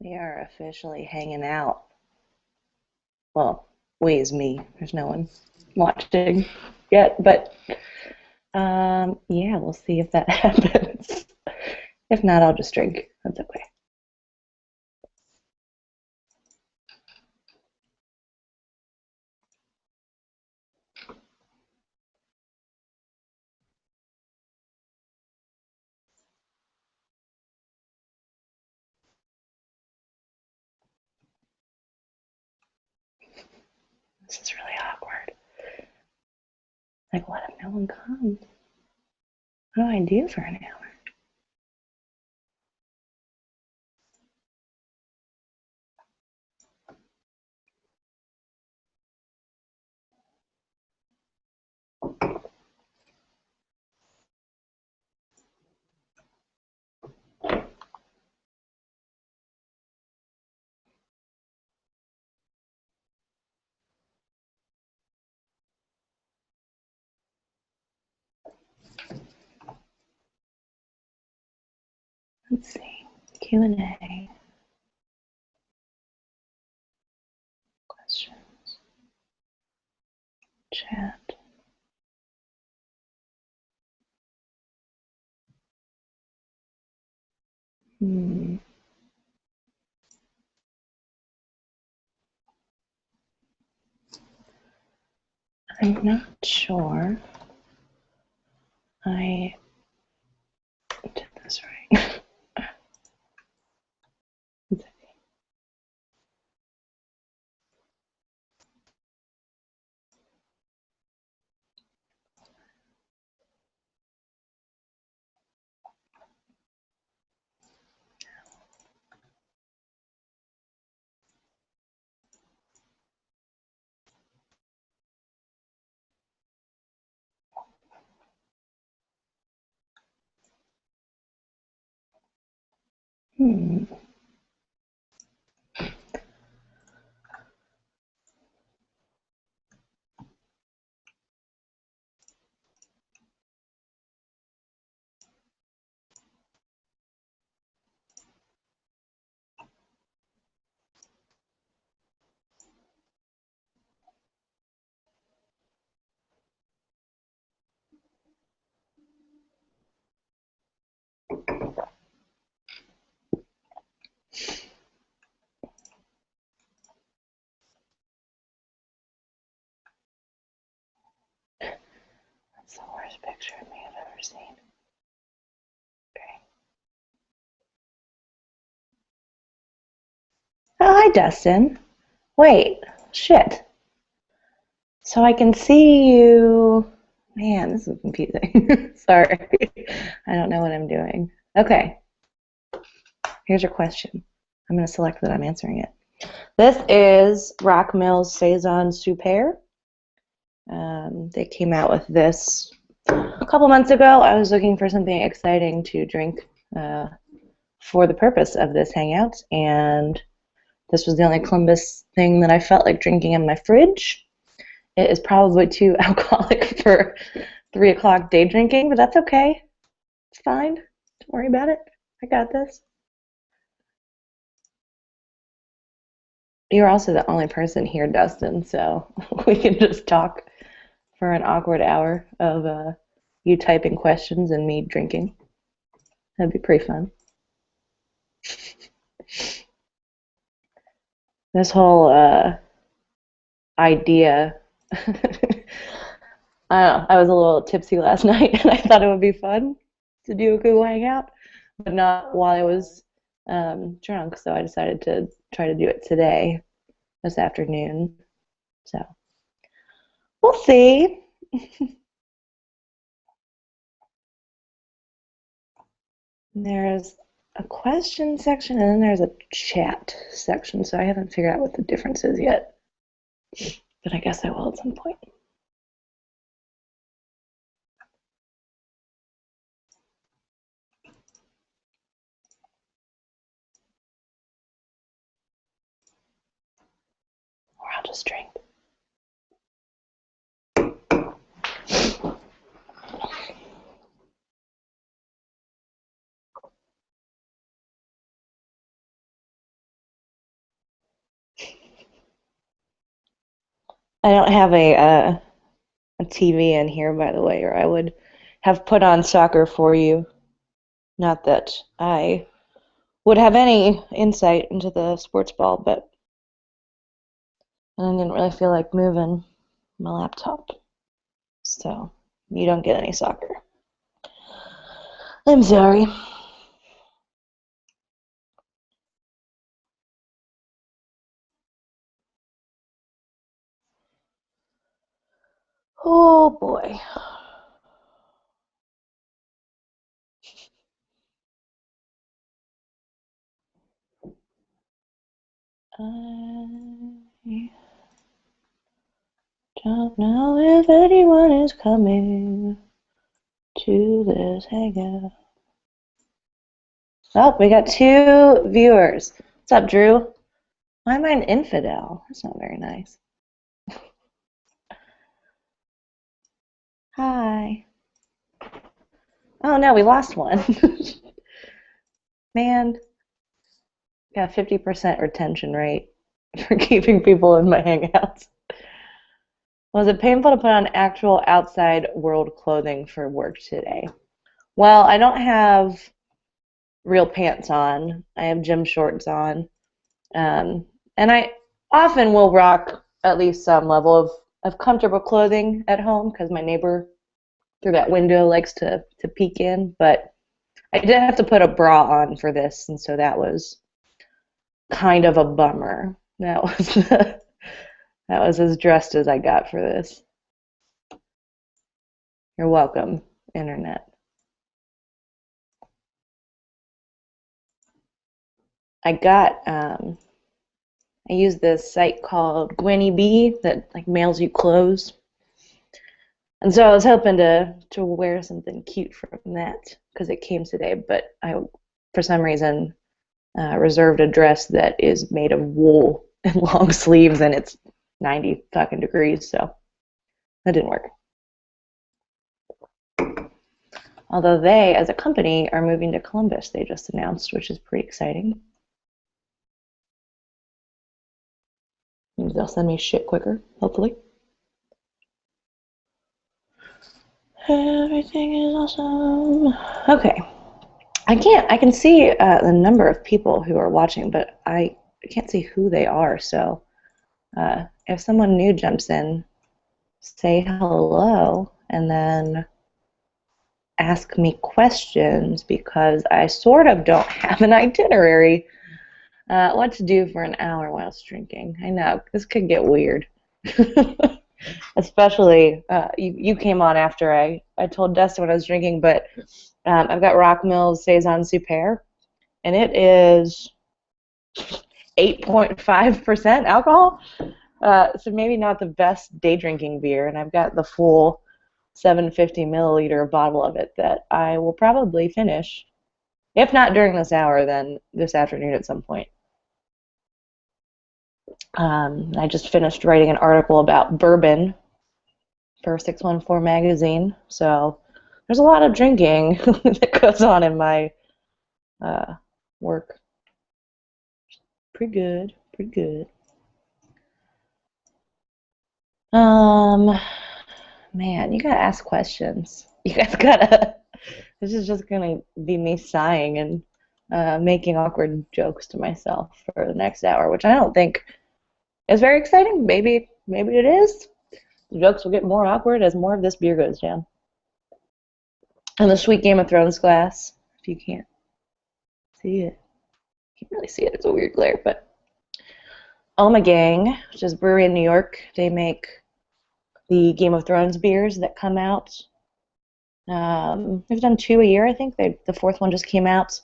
We are officially hanging out. Well, we is me. There's no one watching yet, but yeah, we'll see if that happens. If not, I'll just drink. That's okay. This is really awkward. Like, what if no one comes? What do I do for an hour? Let's see. Q&A. Questions. Chat. Hmm. I'm not sure I did this right. Hmm. That's the worst picture of me I've ever seen. Okay. Oh, hi, Dustin. Wait, shit. So I can see you. Man, this is confusing. Sorry. I don't know what I'm doing. Okay, here's your question. I'm going to select that I'm answering it. This is Rock Mill's Saison Super. They came out with this a couple months ago. I was looking for something exciting to drink for the purpose of this hangout, and this was the only Columbus thing that I felt like drinking in my fridge. It is probably too alcoholic for 3 o'clock day drinking, but that's okay. It's fine. Don't worry about it. I got this. You're also the only person here, Dustin, so we can just talk for an awkward hour of you typing questions and me drinking. That'd be pretty fun. This whole idea. I don't know. I was a little tipsy last night, and I thought it would be fun to do a Google Hangout, but not while I was drunk. So I decided to try to do it today, this afternoon. So we'll see. There's a question section, and then there's a chat section. So I haven't figured out what the difference is yet, but I guess I will at some point. Or I'll just drink. I don't have a TV in here, by the way, or I would have put on soccer for you. Not that I would have any insight into the sports ball, but I didn't really feel like moving my laptop. So you don't get any soccer. I'm sorry. Oh boy. I don't know if anyone is coming to this hangout. Oh, we got 2 viewers. What's up, Drew? Why am I an infidel? That's not very nice. Hi. Oh no, we lost one. Man, got a 50% retention rate for keeping people in my hangouts. Was it painful to put on actual outside world clothing for work today? Well, I don't have real pants on. I have gym shorts on. And I often will rock at least some level of comfortable clothing at home because my neighbor through that window likes to peek in. But I did have to put a bra on for this, and so that was kind of a bummer. That was that was as dressed as I got for this. You're welcome, internet. I use this site called Gwenny B that like mails you clothes. And so I was hoping to wear something cute from that because it came today, but I for some reason reserved a dress that is made of wool and long sleeves, and it's 90 fucking degrees, so that didn't work. Although they, as a company, are moving to Columbus, they just announced, which is pretty exciting. Maybe they'll send me shit quicker, hopefully. Everything is awesome. Okay. I can see the number of people who are watching, but I can't see who they are, so if someone new jumps in, say hello, and then ask me questions because I sort of don't have an itinerary. What to do for an hour whilst drinking. I know, this could get weird. Especially, you came on after I told Dustin what I was drinking, but I've got Rock Mills Saison Super, and it is 8.5% alcohol. So maybe not the best day drinking beer, and I've got the full 750 milliliter bottle of it that I will probably finish. If not during this hour, then this afternoon at some point. I just finished writing an article about bourbon for 614 magazine, so there's a lot of drinking that goes on in my work. Pretty good, pretty good. Man, you gotta ask questions. You guys gotta. This is just gonna be me sighing and making awkward jokes to myself for the next hour, which I don't think is very exciting. Maybe it is. The jokes will get more awkward as more of this beer goes down. And the sweet Game of Thrones glass, if you can't see it. You can't really see it. It's a weird glare, but Gang, which is a brewery in New York, they make the Game of Thrones beers that come out. They've done 2 a year, I think. The 4th one just came out.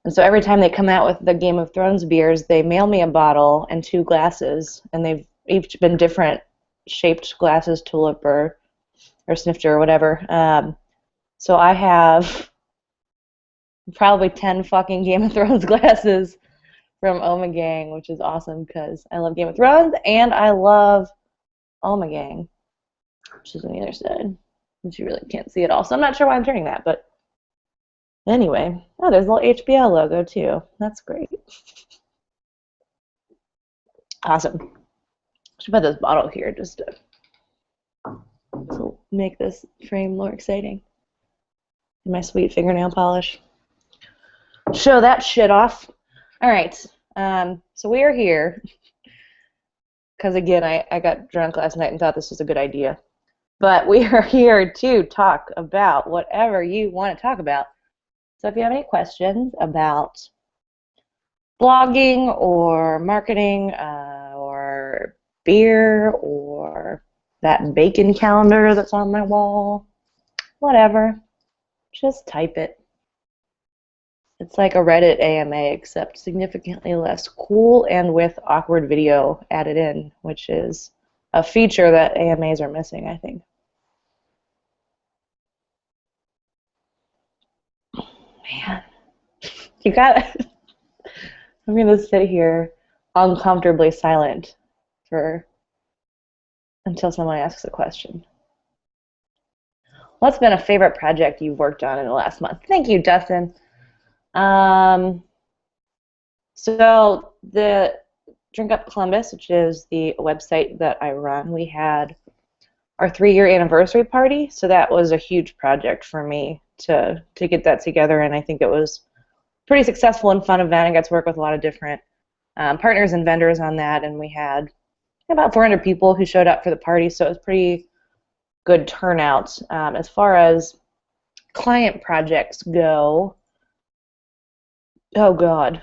And so every time they come out with the Game of Thrones beers, they mail me a bottle and 2 glasses, and they've each been different shaped glasses, tulip or snifter or whatever. So I have probably 10 fucking Game of Thrones glasses from Gang, which is awesome because I love Game of Thrones and I love Gang, which is on the other side, which you really can't see at all. So I'm not sure why I'm turning that, but anyway. Oh, there's a little HBL logo too. That's great. Awesome. Should put this bottle here just to make this frame more exciting. My sweet fingernail polish. Show that shit off. All right. So we are here because, again, I got drunk last night and thought this was a good idea. But we are here to talk about whatever you want to talk about. So if you have any questions about blogging or marketing or beer or that bacon calendar that's on my wall, whatever, just type it. It's like a Reddit AMA, except significantly less cool and with awkward video added in, which is a feature that AMAs are missing, I think. Man, you gotta. I'm gonna sit here uncomfortably silent until someone asks a question. What's been a favorite project you've worked on in the last month? Thank you, Dustin. So the Drink Up Columbus, which is the website that I run, we had our 3-year anniversary party, so that was a huge project for me to get that together, and I think it was a pretty successful and fun event. I got to work with a lot of different partners and vendors on that, and we had about 400 people who showed up for the party, so it was pretty good turnout. As far as client projects go, oh God,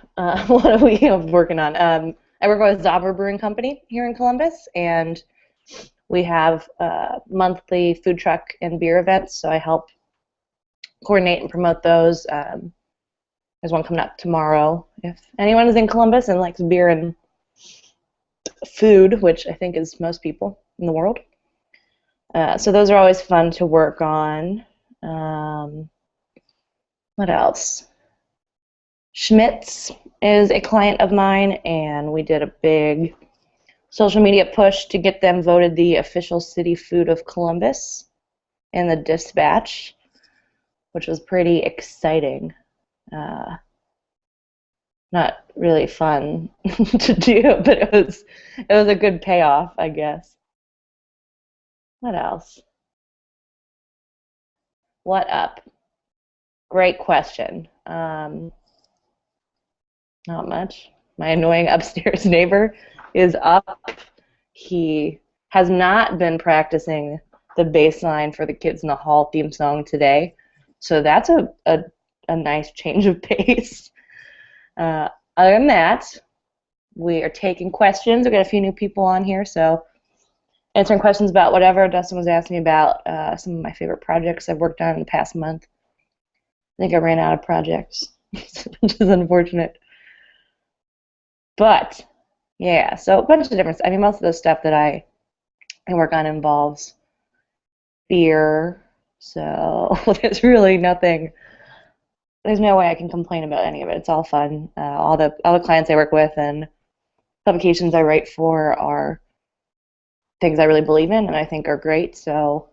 what are we working on? I work with Zauber Brewing Company here in Columbus, and we have monthly food truck and beer events, so I help coordinate and promote those. There's one coming up tomorrow. If anyone is in Columbus and likes beer and food, which I think is most people in the world. So those are always fun to work on. What else? Schmitz is a client of mine, and we did a big social media push to get them voted the official city food of Columbus in the Dispatch, which was pretty exciting. Not really fun to do, but it was a good payoff, I guess. What else? What up? Great question. Not much. My annoying upstairs neighbor is up. He has not been practicing the bass line for the Kids in the Hall theme song today, so that's a nice change of pace. Other than that, we are taking questions. We've got a few new people on here, so answering questions about whatever. Dustin was asking me about some of my favorite projects I've worked on in the past month. I think I ran out of projects, which is unfortunate. But, yeah, so a bunch of different, I mean, most of the stuff that I work on involves beer, so there's really nothing, there's no way I can complain about any of it. It's all fun. All the clients I work with and publications I write for are things I really believe in and I think are great, so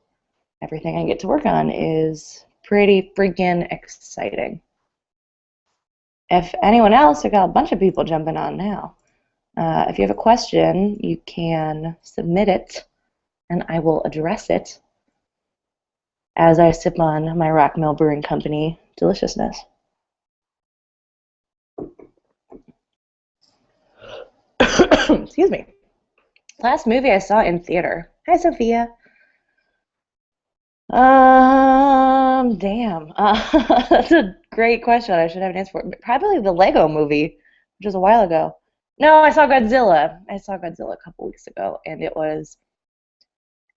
everything I get to work on is pretty freaking exciting. If anyone else, I've got a bunch of people jumping on now. If you have a question, you can submit it, and I will address it as I sip on my Rock Mill Brewing Company deliciousness. Excuse me. Last movie I saw in theater. Hi, Sophia. Damn. That's a great question. I should have an answer for it. Probably the Lego movie, which was a while ago. No, I saw Godzilla. I saw Godzilla a couple weeks ago, and it was,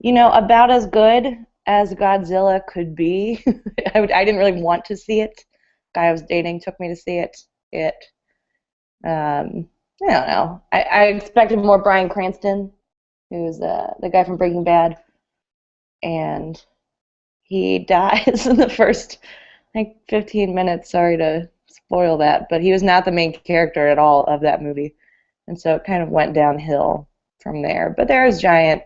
about as good as Godzilla could be. I didn't really want to see it. The guy I was dating took me to see it. I don't know. I expected more Bryan Cranston, who's the guy from Breaking Bad, and he dies in the first, 15 minutes. Sorry to spoil that, but he was not the main character at all of that movie, and so it kind of went downhill from there. But there's giant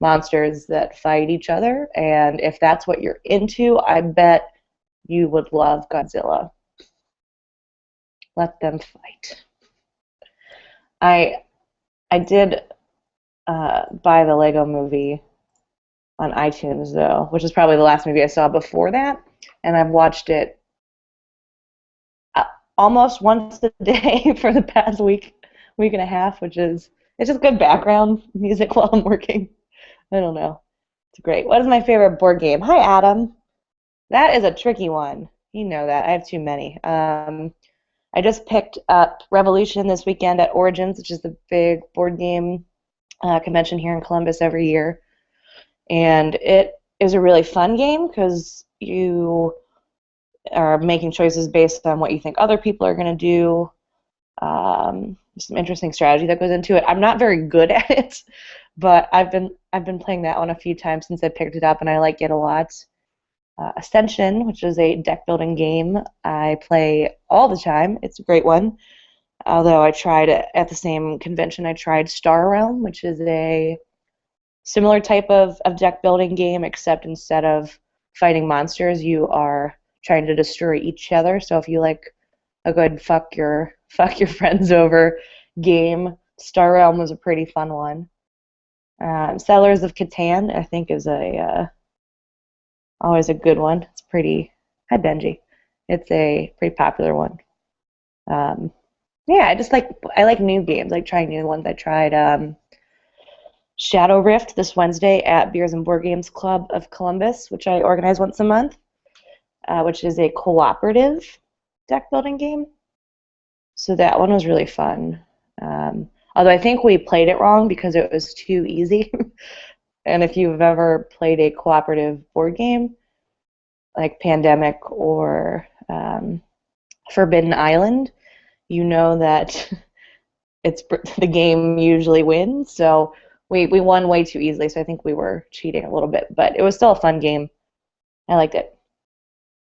monsters that fight each other, and if that's what you're into, I bet you would love Godzilla. Let them fight. I did buy the Lego Movie on iTunes though, which is probably the last movie I saw before that, and I've watched it uh, almost once a day for the past week and a half, which is it's just good background music while I'm working. I don't know. It's great. What is my favorite board game? Hi, Adam. That is a tricky one. You know that. I have too many. I just picked up Revolution this weekend at Origins, which is the big board game convention here in Columbus every year. And it is a really fun game because you are making choices based on what you think other people are going to do. Some interesting strategy that goes into it. I'm not very good at it, but I've been playing that one a few times since I picked it up, and I like it a lot. Ascension, which is a deck building game, I play all the time. It's a great one. Although I tried at the same convention, I tried Star Realm, which is a similar type of deck building game, except instead of fighting monsters, you are trying to destroy each other. So if you like a good fuck your friends over game, Star Realm was a pretty fun one. Settlers of Catan, I think, is a always a good one. It's pretty. Hi, Benji. It's a pretty popular one. Um, yeah, I like new games. I like trying new ones. I tried Shadow Rift this Wednesday at Beers and Board Games Club of Columbus, which I organize once a month, which is a cooperative deck building game. So that one was really fun. Although I think we played it wrong because it was too easy. And if you've ever played a cooperative board game, like Pandemic or Forbidden Island, you know that it's the game usually wins. So we won way too easily, so I think we were cheating a little bit, but it was still a fun game. I liked it.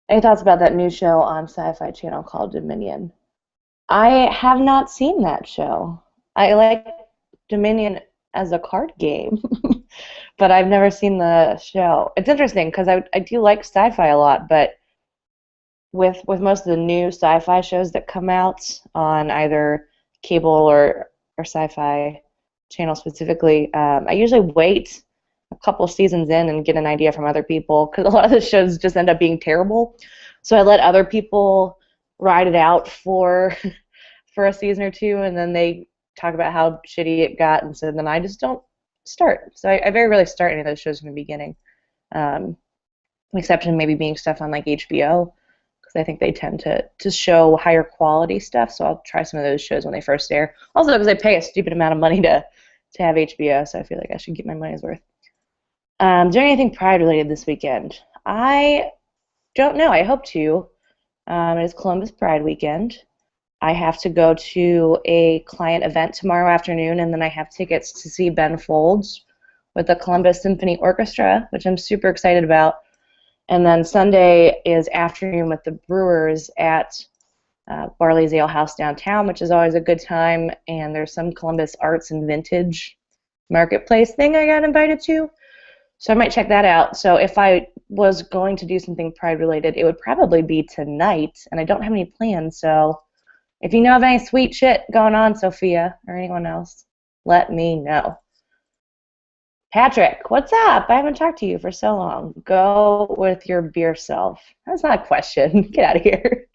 Any thoughts about that new show on Sci-Fi Channel called Dominion? I have not seen that show. I like Dominion as a card game, but I've never seen the show. It's interesting because I do like sci-fi a lot, but with most of the new sci-fi shows that come out on either cable or sci-fi channel specifically, I usually wait a couple seasons in and get an idea from other people because a lot of the shows just end up being terrible. So I let other people ride it out for for a season or two, and then they talk about how shitty it got, and so then I just don't start. So I very rarely start any of those shows from the beginning, um, exception maybe being stuff on like HBO, because I think they tend to show higher quality stuff. So I'll try some of those shows when they first air. Also, because I pay a stupid amount of money to have HBO, so I feel like I should get my money's worth. Doing anything Pride related this weekend? I don't know. I hope to. It is Columbus Pride weekend. I have to go to a client event tomorrow afternoon, and then I have tickets to see Ben Folds with the Columbus Symphony Orchestra, which I'm super excited about. And then Sunday is afternoon with the Brewers at Barley's Ale House downtown, which is always a good time. And there's some Columbus Arts and Vintage Marketplace thing I got invited to. So I might check that out. So if I was going to do something Pride related, it would probably be tonight, and I don't have any plans, so if you know of any sweet shit going on, Sophia, or anyone else, let me know. Patrick, what's up? I haven't talked to you for so long. Go with your beer self. That's not a question. Get out of here.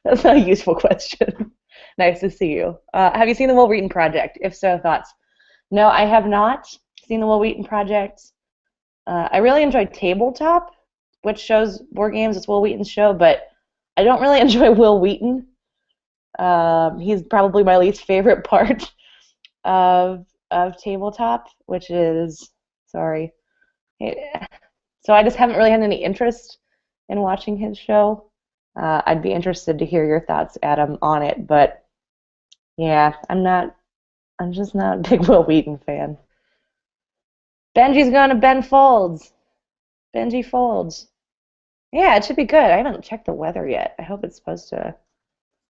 That's not a useful question. Nice to see you. Have you seen the Will Wheaton Project? If so, thoughts? No, I have not seen the Will Wheaton Project. I really enjoy Tabletop, which shows board games. It's Will Wheaton's show, but I don't really enjoy Will Wheaton. He's probably my least favorite part of Tabletop, which is sorry. So I just haven't really had any interest in watching his show. I'd be interested to hear your thoughts, Adam, on it, but yeah, I'm just not a big Will Wheaton fan. Benji's going to Ben Folds. Benji Folds. Yeah, it should be good. I haven't checked the weather yet. I hope it's supposed to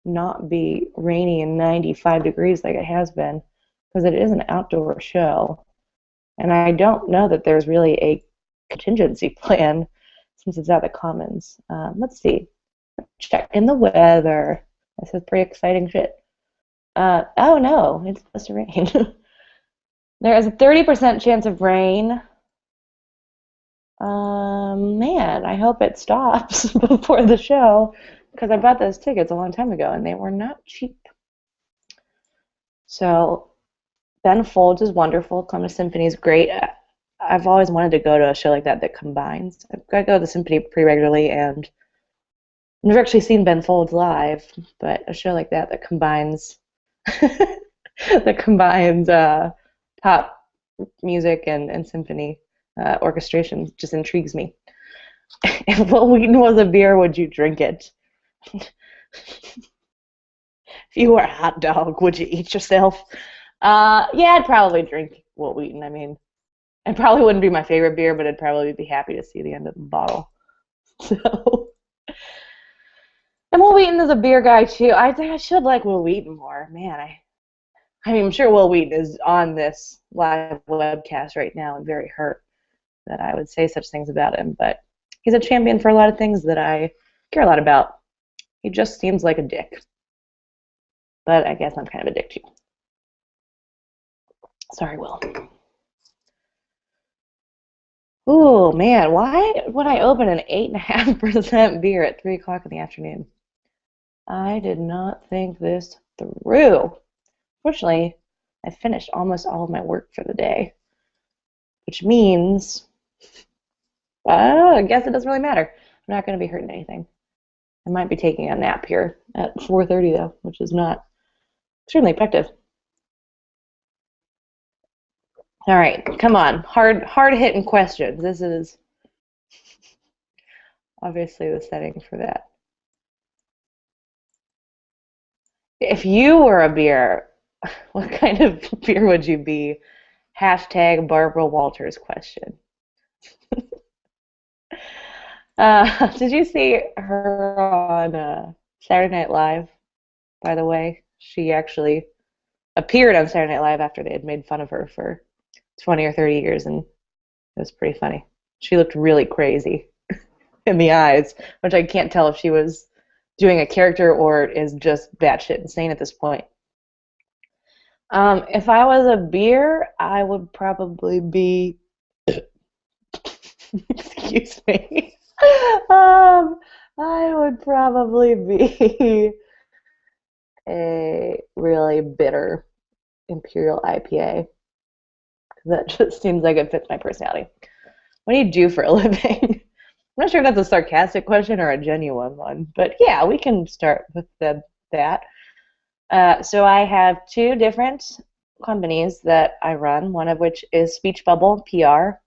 not be rainy and 95 degrees like it has been, because it is an outdoor show. And I don't know that there's really a contingency plan since it's at the Commons. Let's see. Check in the weather. This is pretty exciting shit. Oh no, it's supposed to rain. There is a 30% chance of rain. Man, I hope it stops before the show because I bought those tickets a long time ago and they were not cheap. So Ben Folds is wonderful. Columbus Symphony is great. I've always wanted to go to a show like that that combines. I go to the symphony pretty regularly, and I've never actually seen Ben Folds live, but a show like that that combines that combines pop music and symphony orchestration just intrigues me. If Will Wheaton was a beer, would you drink it? If you were a hot dog, would you eat yourself? Yeah, I'd probably drink Will Wheaton. I mean, it probably wouldn't be my favorite beer, but I'd probably be happy to see the end of the bottle. So, and Will Wheaton is a beer guy too. I think I should like Will Wheaton more. Man, I mean, I'm sure Will Wheaton is on this live webcast right now and very hurt that I would say such things about him, but he's a champion for a lot of things that I care a lot about. He just seems like a dick. But I guess I'm kind of a dick too. Sorry, Will. Ooh, man, why would I open an 8.5% beer at 3 o'clock in the afternoon? I did not think this through. Fortunately, I finished almost all of my work for the day, which means, I guess it doesn't really matter. I'm not going to be hurting anything. I might be taking a nap here at 4:30 though, which is not extremely effective. All right, come on, hard-hitting questions. This is obviously the setting for that. If you were a beer, what kind of beer would you be? Hashtag Barbara Walters question. Did you see her on Saturday Night Live, by the way? She actually appeared on Saturday Night Live after they had made fun of her for 20 or 30 years, and it was pretty funny. She looked really crazy in the eyes, which I can't tell if she was doing a character or is just batshit insane at this point. If I was a beer, I would probably be, excuse me, I would probably be a really bitter Imperial IPA. That just seems like it fits my personality. What do you do for a living? I'm not sure if that's a sarcastic question or a genuine one, but yeah, we can start with that. So I have 2 different companies that I run, one of which is Speech Bubble PR,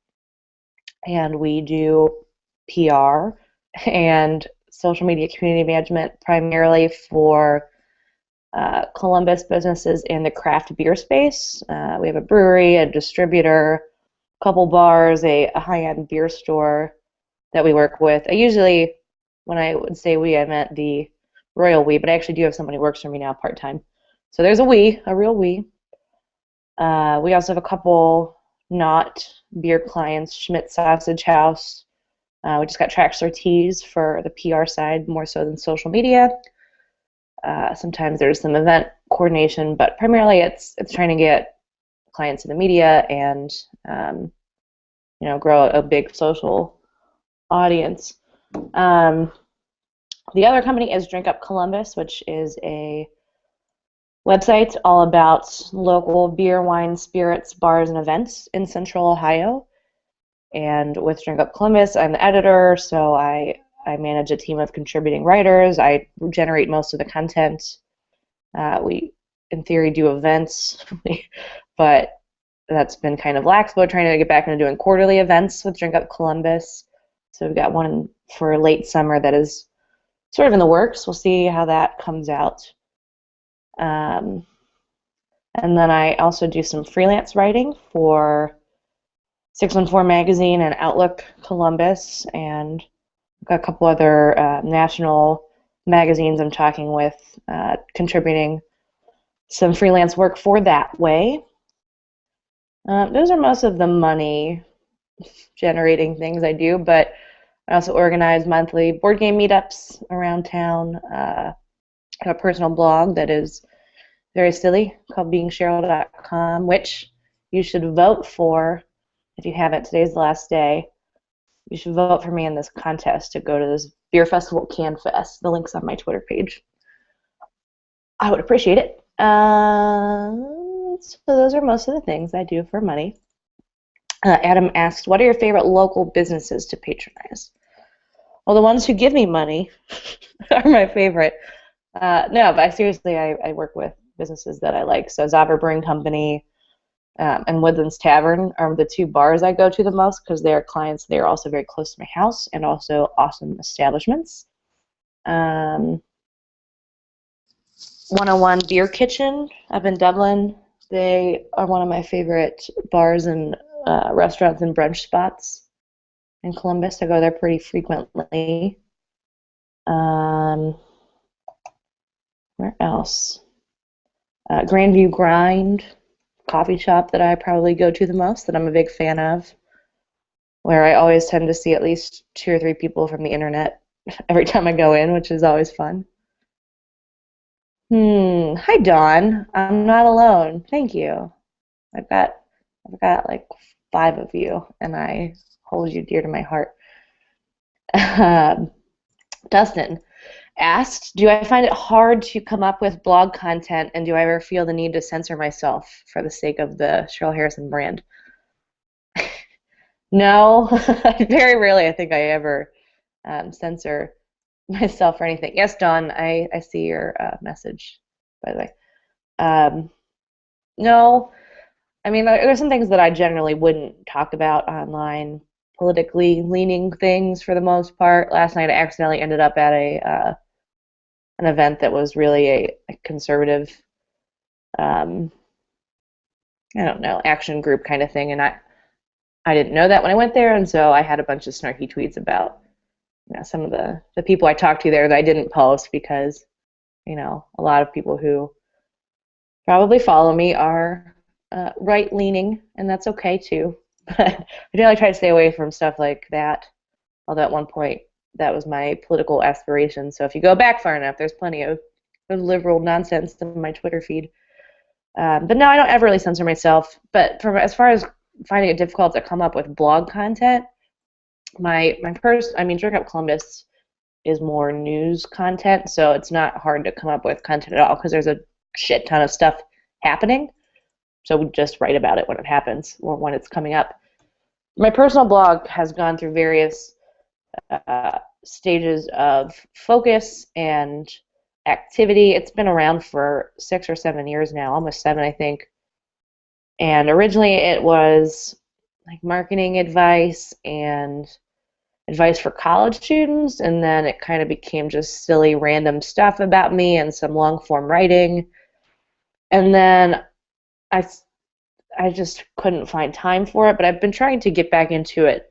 and we do PR and social media community management primarily for Columbus businesses in the craft beer space. We have a brewery, a distributor, a couple bars, a high-end beer store that we work with. I usually, when I would say we, I meant the royal we, but I actually do have somebody who works for me now part-time. So there's a we, a real we. We also have a couple not beer clients, Schmidt Sausage House. We just got Traxler Teas for the PR side, more so than social media. Sometimes there's some event coordination, but primarily it's trying to get clients in the media and grow a big social audience. The other company is Drink Up Columbus, which is a website all about local beer, wine, spirits, bars, and events in Central Ohio. And with Drink Up Columbus, I'm the editor, so I manage a team of contributing writers. I generate most of the content. We, in theory, do events, but that's been kind of lax. We're trying to get back into doing quarterly events with Drink Up Columbus. So we've got one for late summer that is sort of in the works. We'll see how that comes out. And then I also do some freelance writing for 614 Magazine and Outlook Columbus, and got a couple other national magazines I'm talking with, contributing some freelance work for that way. Those are most of the money generating things I do, but I also organize monthly board game meetups around town. I have a personal blog that is very silly called beingcheryl.com, which you should vote for, if you haven't, today's the last day, you should vote for me in this contest to go to this beer festival, CanFest. The link's on my Twitter page. I would appreciate it. So those are most of the things I do for money. Adam asked, what are your favorite local businesses to patronize? Well, the ones who give me money are my favorite. No, but seriously, I work with businesses that I like. So Zabber Brewing Company and Woodlands Tavern are the two bars I go to the most because they are clients. They are also very close to my house and also awesome establishments. 101 Beer Kitchen up in Dublin. They are one of my favorite bars and restaurants and brunch spots in Columbus. I go there pretty frequently. Where else? Grandview Grind, coffee shop that I probably go to the most, that I'm a big fan of, where I always tend to see at least 2 or 3 people from the internet every time I go in, which is always fun. Hi Dawn. I'm not alone. Thank you. I've got like 5 of you, and I hold you dear to my heart. Dustin asked, do I find it hard to come up with blog content, and do I ever feel the need to censor myself for the sake of the Cheryl Harrison brand? No, very rarely I think I ever censor myself for anything. Yes, Dawn, I see your message, by the way. No, I mean, there's some things that I generally wouldn't talk about online, politically leaning things for the most part. Last night I accidentally ended up at an event that was really a conservative, I don't know, action group kind of thing, and I didn't know that when I went there, and so I had a bunch of snarky tweets about, some of the people I talked to there that I didn't post because, a lot of people who probably follow me are right-leaning, and that's okay too. But I generally try to stay away from stuff like that, although at one point that was my political aspiration. So if you go back far enough, there's plenty of liberal nonsense in my Twitter feed. But no, I don't ever really censor myself. But as far as finding it difficult to come up with blog content, Drink Up Columbus is more news content, so it's not hard to come up with content at all because there's a shit ton of stuff happening. So we just write about it when it happens or when it's coming up. My personal blog has gone through various stages of focus and activity. It's been around for 6 or 7 years now, almost 7, I think. And originally it was like marketing advice and advice for college students, and then it kind of became just silly random stuff about me and some long form writing. And then I just couldn't find time for it, but I've been trying to get back into it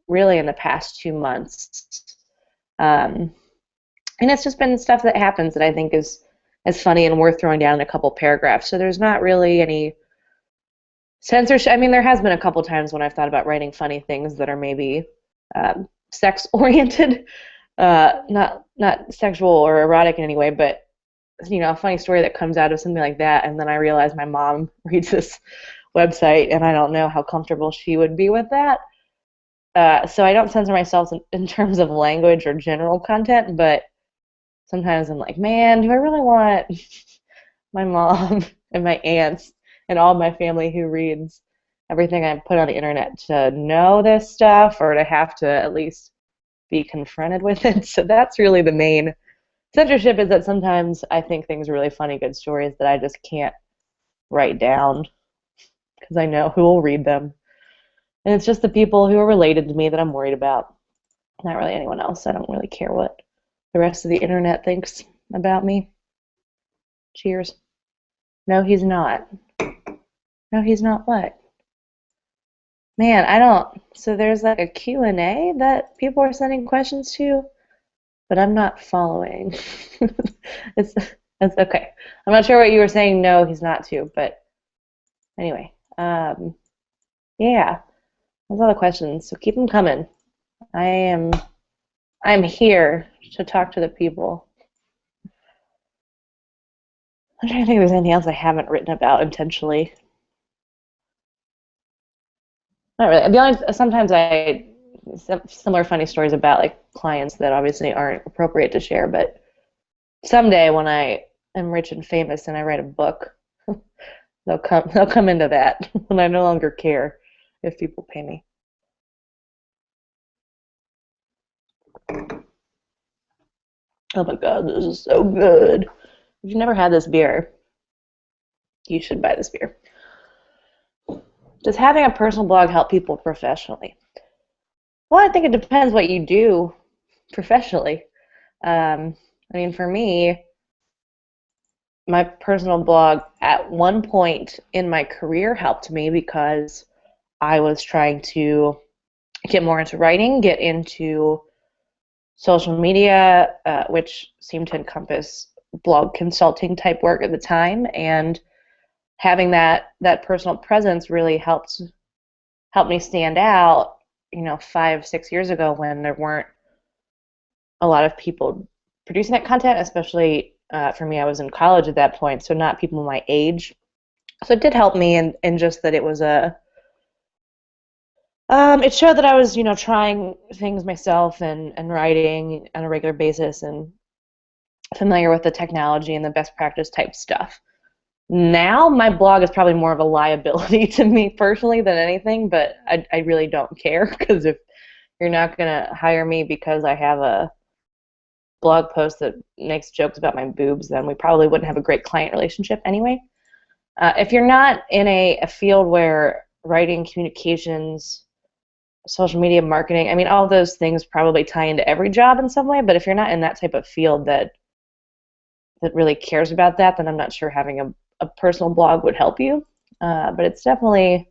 really in the past 2 months. And it's just been stuff that happens that I think is funny and worth throwing down in a couple paragraphs. So there's not really any censorship. I mean, there has been a couple times when I've thought about writing funny things that are maybe sex-oriented, not sexual or erotic in any way, but a funny story that comes out of something like that, and then I realize my mom reads this website, and I don't know how comfortable she would be with that. So I don't censor myself in terms of language or general content, but sometimes I'm like, man, do I really want my mom and my aunts and all my family who reads everything I put on the internet to know this stuff or to have to at least be confronted with it? So that's really the main censorship, is that sometimes I think things are really funny, good stories that I just can't write down because I know who will read them. And it's just the people who are related to me that I'm worried about. Not really anyone else. I don't really care what the rest of the internet thinks about me. Cheers. No, he's not. No, he's not what? Man, I don't. So there's like a Q&A that people are sending questions to, but I'm not following. It's okay. I'm not sure what you were saying. No, he's not to, but anyway. Yeah. There's a lot of questions, so keep them coming. I'm here to talk to the people. I'm trying to think if there's anything else I haven't written about intentionally. Not really. The only sometimes I similar funny stories about like clients that obviously aren't appropriate to share, but someday when I am rich and famous and I write a book, they'll come into that when I no longer care if people pay me. Oh my God, this is so good. If you've never had this beer, you should buy this beer. Does having a personal blog help people professionally? Well, I think it depends what you do professionally. I mean, for me, my personal blog at one point in my career helped me because I was trying to get more into writing, get into social media, which seemed to encompass blog consulting type work at the time, and having that personal presence really helped me stand out. 5, 6 years ago when there weren't a lot of people producing that content, especially for me, I was in college at that point, so not people my age. So it did help me in just that it was it showed that I was, trying things myself and writing on a regular basis and familiar with the technology and the best practice type stuff. Now my blog is probably more of a liability to me personally than anything, but I really don't care because if you're not going to hire me because I have a blog post that makes jokes about my boobs, then we probably wouldn't have a great client relationship anyway. If you're not in a field where writing, communications, social media marketing, I mean, all those things probably tie into every job in some way, but if you're not in that type of field that really cares about that, then I'm not sure having a personal blog would help you. But it's definitely,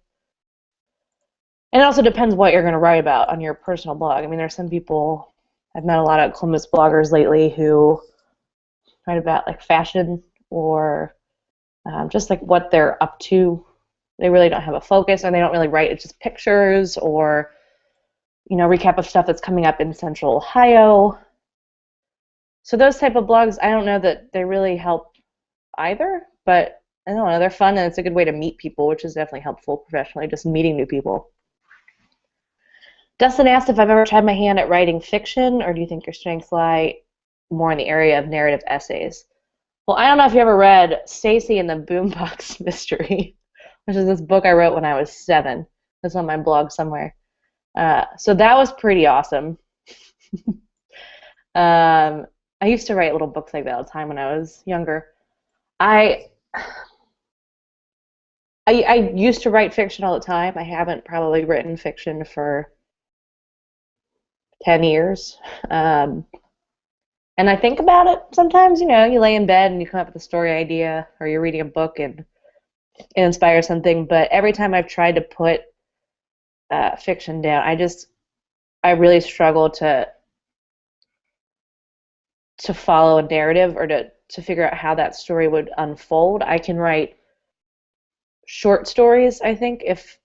and it also depends what you're going to write about on your personal blog. I mean, there's some people, I've met a lot of Columbus bloggers lately who write about like fashion or just like what they're up to. They really don't have a focus and they don't really write. It's just pictures or, recap of stuff that's coming up in Central Ohio. So those type of blogs, I don't know that they really help either, but I don't know, they're fun and it's a good way to meet people, which is definitely helpful professionally, just meeting new people. Dustin asked if I've ever tried my hand at writing fiction, or do you think your strengths lie more in the area of narrative essays? Well, I don't know if you ever read Stacy and the Boombox Mystery, which is this book I wrote when I was 7. It's on my blog somewhere. So that was pretty awesome. I used to write little books like that all the time when I was younger. I used to write fiction all the time. I haven't probably written fiction for 10 years. And I think about it sometimes, you lay in bed and you come up with a story idea or you're reading a book and it inspires something. But every time I've tried to put fiction down, I really struggle to follow a narrative or to figure out how that story would unfold. I can write short stories, I think, if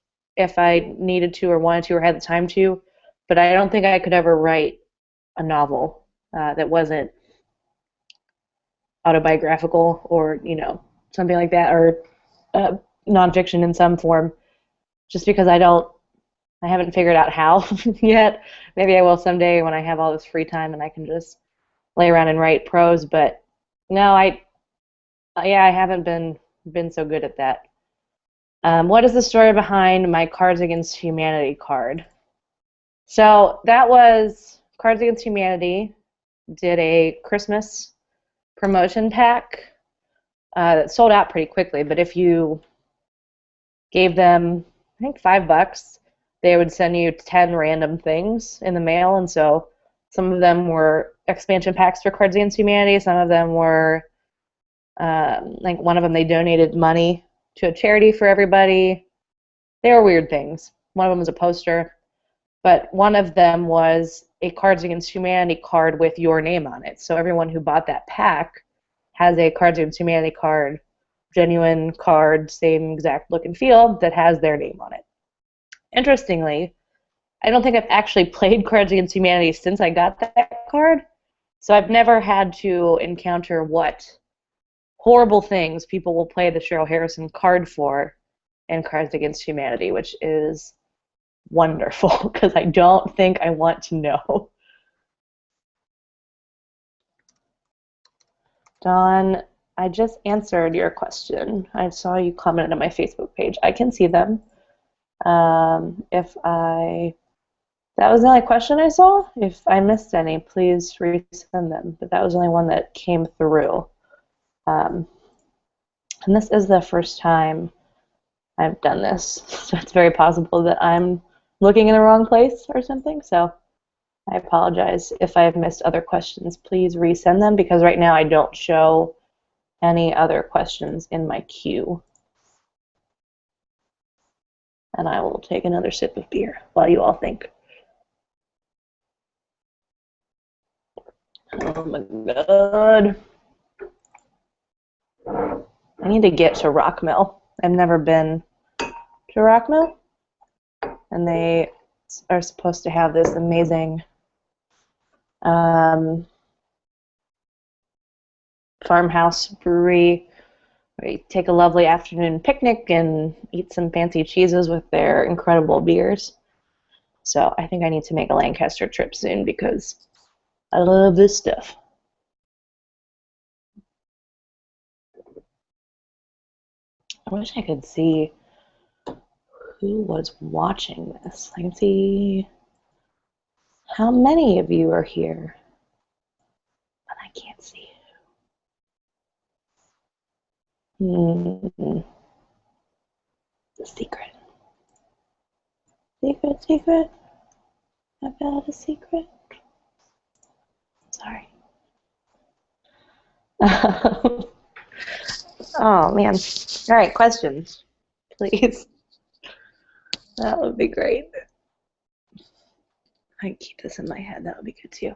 I needed to or wanted to or had the time to, but I don't think I could ever write a novel that wasn't autobiographical or, something like that, or nonfiction in some form, just because I haven't figured out how yet. Maybe I will someday when I have all this free time and I can just lay around and write prose, but no, I haven't been so good at that. What is the story behind my Cards Against Humanity card? So that was Cards Against Humanity did a Christmas promotion pack that sold out pretty quickly, but if you gave them, I think, $5, they would send you 10 random things in the mail, and so some of them were expansion packs for Cards Against Humanity, some of them were, like one of them they donated money to a charity for everybody. They were weird things. One of them was a poster, but one of them was a Cards Against Humanity card with your name on it. So everyone who bought that pack has a Cards Against Humanity card, genuine card, same exact look and feel, that has their name on it. Interestingly, I don't think I've actually played Cards Against Humanity since I got that card, so I've never had to encounter what horrible things people will play the Cheryl Harrison card for in Cards Against Humanity, which is wonderful, because I don't think I want to know. Dawn, I just answered your question. I saw you commented on my Facebook page. I can see them. That was the only question I saw. If I missed any, please resend them. But that was the only one that came through. And this is the first time I've done this, so it's very possible that I'm looking in the wrong place or something. So I apologize if I have missed other questions. Please resend them, because right now I don't show any other questions in my queue. And I will take another sip of beer while you all think. Oh my god. I need to get to Rockmill. I've never been to Rockmill. And they are supposed to have this amazing farmhouse brewery where you take a lovely afternoon picnic and eat some fancy cheeses with their incredible beers. So I think I need to make a Lancaster trip soon, because I love this stuff. I wish I could see who was watching this. I can see how many of you are here, but I can't see who. The secret. Secret, secret. I've got a secret. Sorry. Oh, man. All right, questions, please. That would be great. I can keep this in my head. That would be good, too.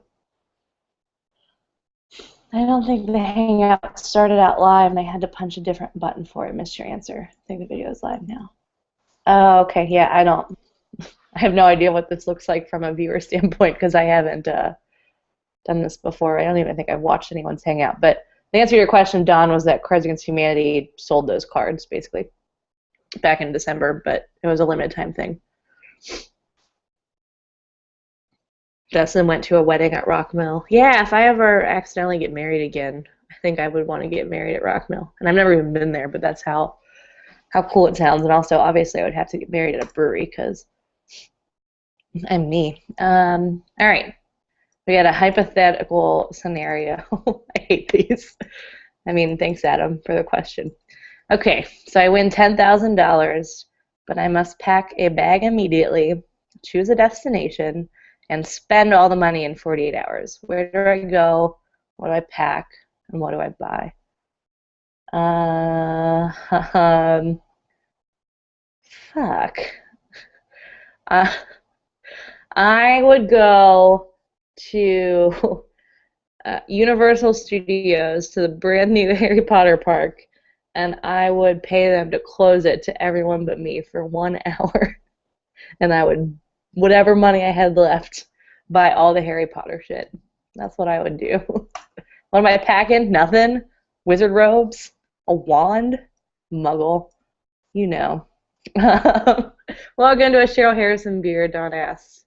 I don't think the Hangout started out live and I had to punch a different button for it. Missed your answer. I think the video is live now. Oh, okay. Yeah, I have no idea what this looks like from a viewer standpoint, because I haven't done this before. I don't even think I've watched anyone's Hangout. But the answer to your question, Don, was that Cards Against Humanity sold those cards, basically, back in December, but it was a limited time thing. Dustin went to a wedding at Rockmill. Yeah, if I ever accidentally get married again, I think I would want to get married at Rockmill. And I've never even been there, but that's how cool it sounds. And also, obviously, I would have to get married at a brewery, because I'm me. All right. We got a hypothetical scenario. I hate these. I mean, thanks, Adam, for the question. Okay, so I win $10,000, but I must pack a bag immediately, choose a destination, and spend all the money in 48 hours. Where do I go? What do I pack? And what do I buy? Fuck. I would go to Universal Studios, to the brand new Harry Potter park, and I would pay them to close it to everyone but me for 1 hour. And I would, whatever money I had left, buy all the Harry Potter shit. That's what I would do. What am I packing? Nothing. Wizard robes, a wand, muggle, you know. Welcome to a Cheryl Harrison beer, Don asks.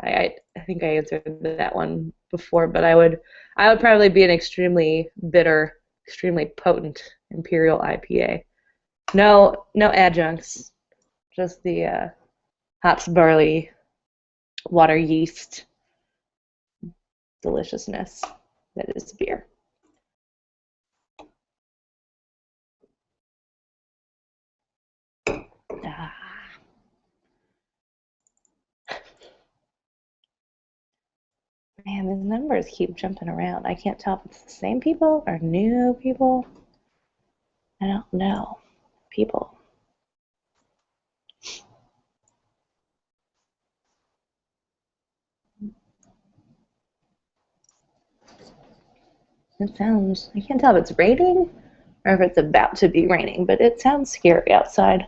I think I answered that one before, but I would probably be an extremely bitter, extremely potent Imperial IPA. No adjuncts, just the hops, barley, water, yeast deliciousness that is beer. Man, these numbers keep jumping around. I can't tell if it's the same people or new people. I don't know. People. It sounds, I can't tell if it's raining or if it's about to be raining, but it sounds scary outside.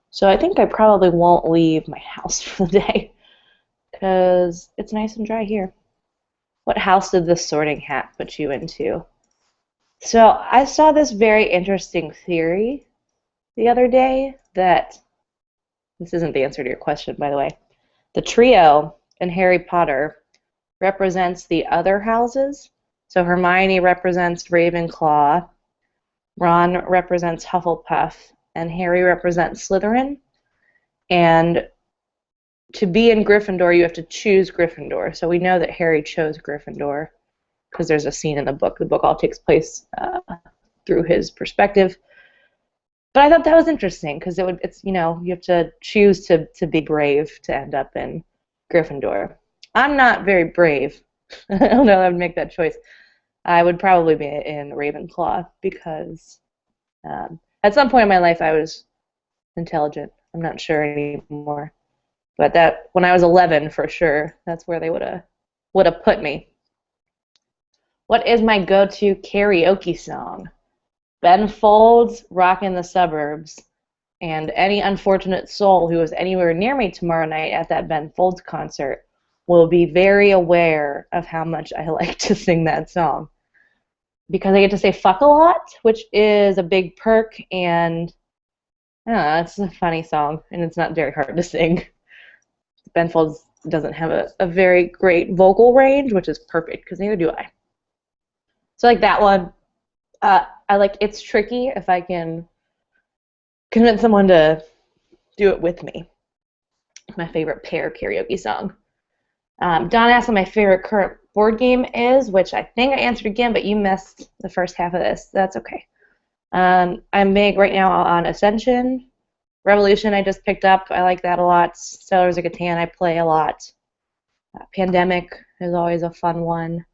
So I think I probably won't leave my house for the day, because it's nice and dry here. What house did this sorting hat put you into? So I saw this very interesting theory the other day that, this isn't the answer to your question, by the way, The trio in Harry Potter represents the other houses. So Hermione represents Ravenclaw, Ron represents Hufflepuff, and Harry represents Slytherin. And to be in Gryffindor, you have to choose Gryffindor. So we know that Harry chose Gryffindor because there's a scene in the book. The book all takes place through his perspective. But I thought that was interesting because it's you have to choose to be brave to end up in Gryffindor. I'm not very brave. I don't know if I would make that choice. I would probably be in Ravenclaw because at some point in my life I was intelligent. I'm not sure anymore, but that when I was 11 for sure, that's where they would have put me. What is my go-to karaoke song? Ben Folds, "Rockin' the Suburbs," and any unfortunate soul who is anywhere near me tomorrow night at that Ben Folds concert will be very aware of how much I like to sing that song. Because I get to say fuck a lot, which is a big perk, and I don't know, it's a funny song, and it's not very hard to sing. Ben Folds doesn't have a very great vocal range, which is perfect, because neither do I. So like that one, I like It's Tricky if I can convince someone to do it with me. My favorite pair karaoke song. Don asked what my favorite current board game is, which I think I answered again, but you missed the first half of this. That's okay. I'm big right now on Ascension. Revolution I just picked up. I like that a lot. Settlers of Catan I play a lot. Pandemic is always a fun one.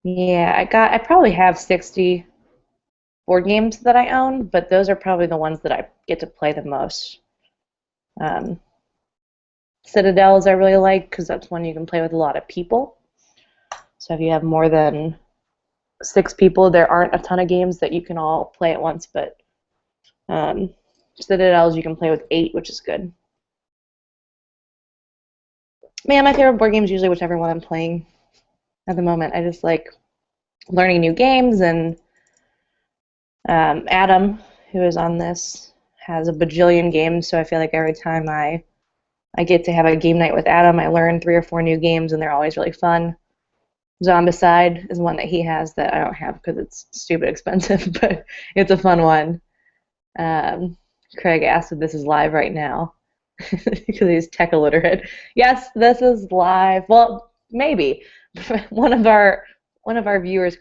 Yeah, I probably have 60 board games that I own, but those are probably the ones that I get to play the most. Citadels I really like because that's one you can play with a lot of people. So if you have more than 6 people, there aren't a ton of games that you can all play at once, but Citadels you can play with 8, which is good. Man, my favorite board game is usually whichever one I'm playing at the moment. I just like learning new games, and Adam, who is on this, has a bajillion games, so I feel like every time I get to have a game night with Adam, I learn 3 or 4 new games, and they're always really fun. Zombicide is one that he has that I don't have because it's stupid expensive, but it's a fun one. Craig asked if this is live right now because he's tech illiterate. Yes, this is live. Well, maybe one of our viewers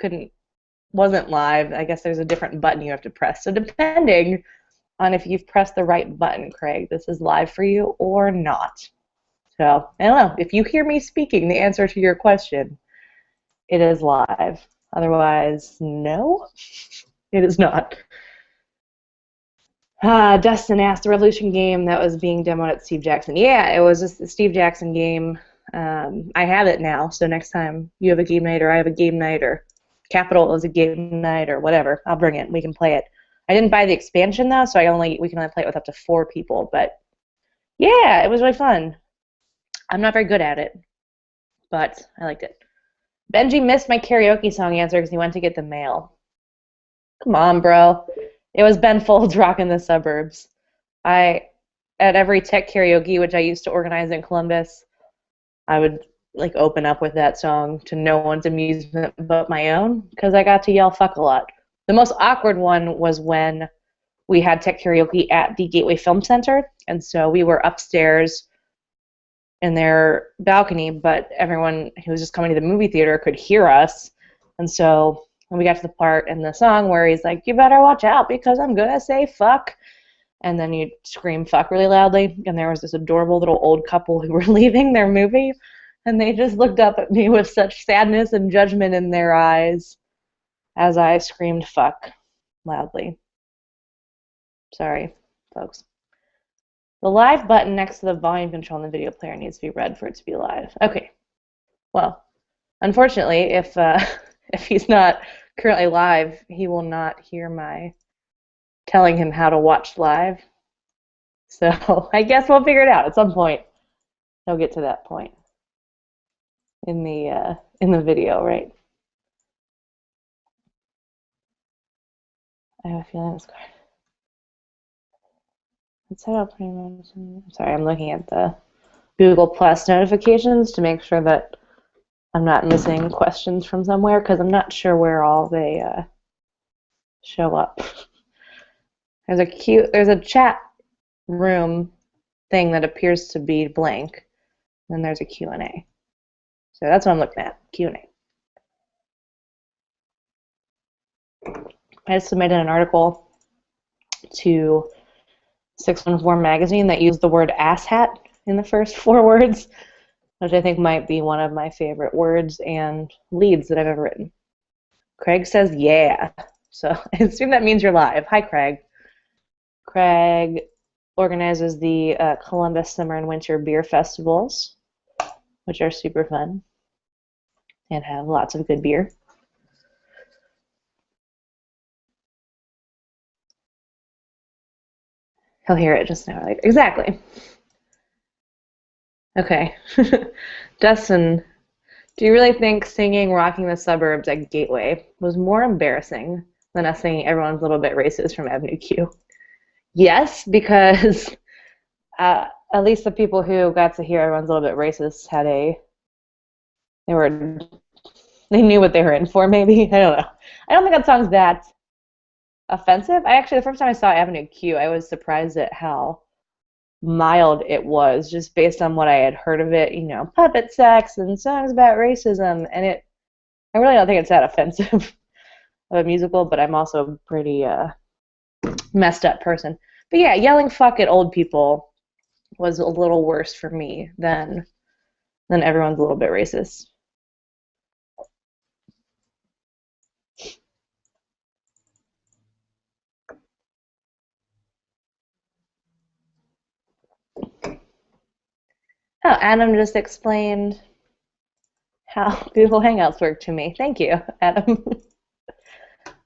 wasn't live. I guess there's a different button you have to press. So depending on if you've pressed the right button, Craig, this is live for you or not. So I don't know. If you hear me speaking, the answer to your question, it is live. Otherwise, no, it is not. Dustin asked the Revolution game that was being demoed at Steve Jackson. Yeah, it was just the Steve Jackson game. I have it now, so next time you have a game night or I have a game night or Capital is a game night or whatever, I'll bring it. We can play it. I didn't buy the expansion though, so we can only play it with up to 4 people. But yeah, it was really fun. I'm not very good at it, but I liked it. Benji missed my karaoke song answer because he went to get the mail. Come on, bro. It was Ben Folds, "Rockin' the Suburbs." At every tech karaoke, which I used to organize in Columbus, I would like open up with that song to no one's amusement but my own because I got to yell fuck a lot. The most awkward one was when we had tech karaoke at the Gateway Film Center, and so we were upstairs in their balcony, but everyone who was just coming to the movie theater could hear us, and so when we got to the part in the song where he's like, "You better watch out because I'm gonna say fuck," and then you scream fuck really loudly, and there was this adorable little old couple who were leaving their movie, and they just looked up at me with such sadness and judgment in their eyes as I screamed fuck loudly. Sorry, folks. The live button next to the volume control in the video player needs to be red for it to be live. Okay. Well, unfortunately, if he's not currently live, he will not hear my telling him how to watch live. So I guess we'll figure it out at some point. He'll get to that point in the video, right? I have a feeling it's card. Sorry, I'm looking at the Google Plus notifications to make sure that I'm not missing questions from somewhere because I'm not sure where all they show up. There's a chat room thing that appears to be blank. Then there's a Q&A. So that's what I'm looking at, Q&A. I submitted an article to 614 magazine that used the word asshat in the first 4 words, which I think might be one of my favorite words and leads that I've ever written. Craig says, yeah. So I assume that means you're live. Hi, Craig. Craig organizes the Columbus Summer and Winter Beer Festivals, which are super fun and have lots of good beer. He'll hear it just now. Like, exactly. Okay. Dustin, do you really think singing Rocking the Suburbs at Gateway was more embarrassing than us singing Everyone's a Little Bit Racist from Avenue Q? Yes, because at least the people who got to hear Everyone's a Little Bit Racist they were they knew what they were in for, maybe. I don't know. I don't think that song's that offensive. The first time I saw Avenue Q, I was surprised at how mild it was, just based on what I had heard of it, puppet sex and songs about racism, and I really don't think it's that offensive of a musical, but I'm also a pretty messed up person. But yeah, yelling fuck at old people was a little worse for me than Everyone's a Little Bit Racist. Oh, Adam just explained how Google Hangouts work to me. Thank you, Adam.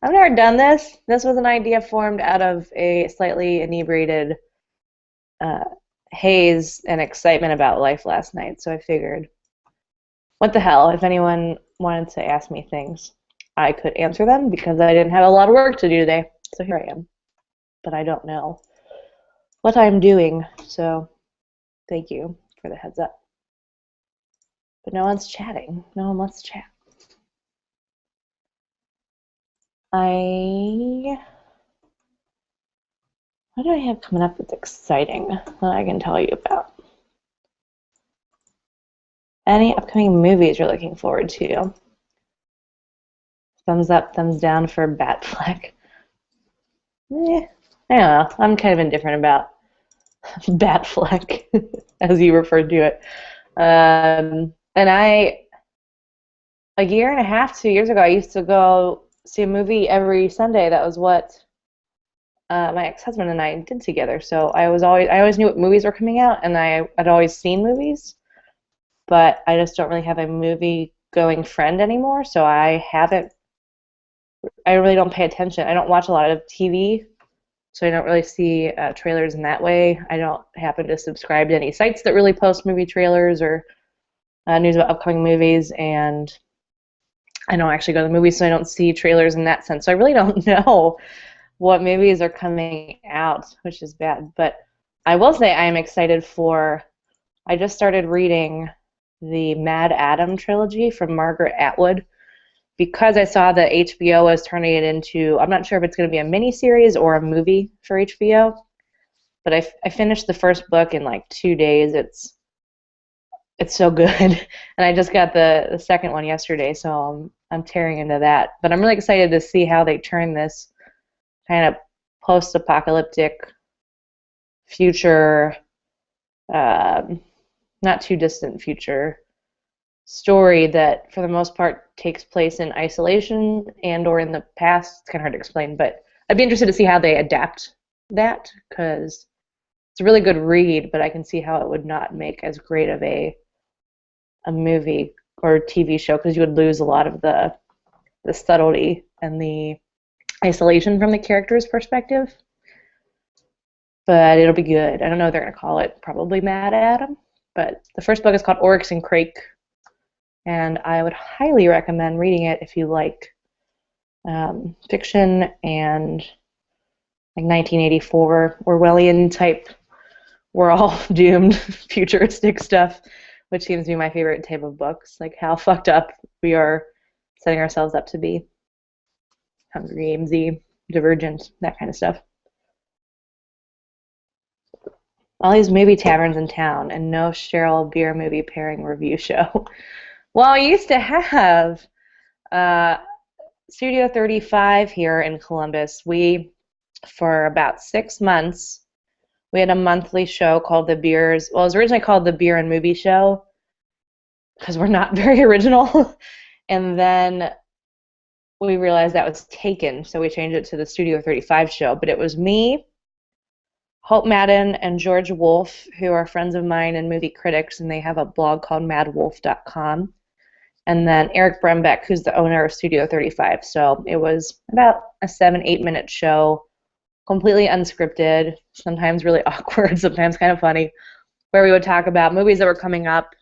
I've never done this. This was an idea formed out of a slightly inebriated haze and excitement about life last night. So I figured, what the hell? If anyone wanted to ask me things, I could answer them because I didn't have a lot of work to do today. So here I am. But I don't know what I'm doing. So thank you for the heads up. But no one's chatting. No one wants to chat. What do I have coming up that's exciting that I can tell you about? Any upcoming movies you're looking forward to? Thumbs up, thumbs down for Batfleck. I don't know. I'm kind of indifferent about Batfleck, as you referred to it. And a year and a half, 2 years ago, I used to go see a movie every Sunday. That was what my ex-husband and I did together. So I always knew what movies were coming out, and I'd always seen movies, but I just don't really have a movie-going friend anymore. So I really don't pay attention. I don't watch a lot of TV, so I don't really see trailers in that way. I don't happen to subscribe to any sites that really post movie trailers or news about upcoming movies, and I don't actually go to the movies, so I don't see trailers in that sense. So I really don't know what movies are coming out, which is bad. But I will say I am excited I just started reading the Mad Adam trilogy from Margaret Atwood because I saw that HBO was turning it into, I'm not sure if it's going to be a miniseries or a movie for HBO, but I finished the first book in like 2 days. It's so good, and I just got the second one yesterday, so I'm tearing into that. But I'm really excited to see how they turn this kind of post-apocalyptic future, not too distant future story that for the most part takes place in isolation and or in the past. It's kind of hard to explain, but I'd be interested to see how they adapt that, because it's a really good read, but I can see how it would not make as great of a movie or TV show, because you would lose a lot of the subtlety and the isolation from the character's perspective. But it'll be good. I don't know what they're going to call it. Probably Mad Adam. But the first book is called Oryx and Crake, and I would highly recommend reading it if you like fiction and like 1984 Orwellian type, we're all doomed futuristic stuff, which seems to be my favorite type of books, like how fucked up we are setting ourselves up to be. Hunger Gamesy, Divergent, that kind of stuff. All these movie taverns in town and no Cheryl beer movie pairing review show. Well, we used to have uh, Studio 35 here in Columbus. For about 6 months, we had a monthly show called The Beers. Well, it was originally called The Beer and Movie Show because we're not very original. And then we realized that was taken, so we changed it to the Studio 35 show. But it was me, Hope Madden, and George Wolfe, who are friends of mine and movie critics, and they have a blog called madwolf.com. And then Eric Brembeck, who's the owner of Studio 35. So it was about a 7-8 minute show, completely unscripted, sometimes really awkward, sometimes kind of funny, where we would talk about movies that were coming up,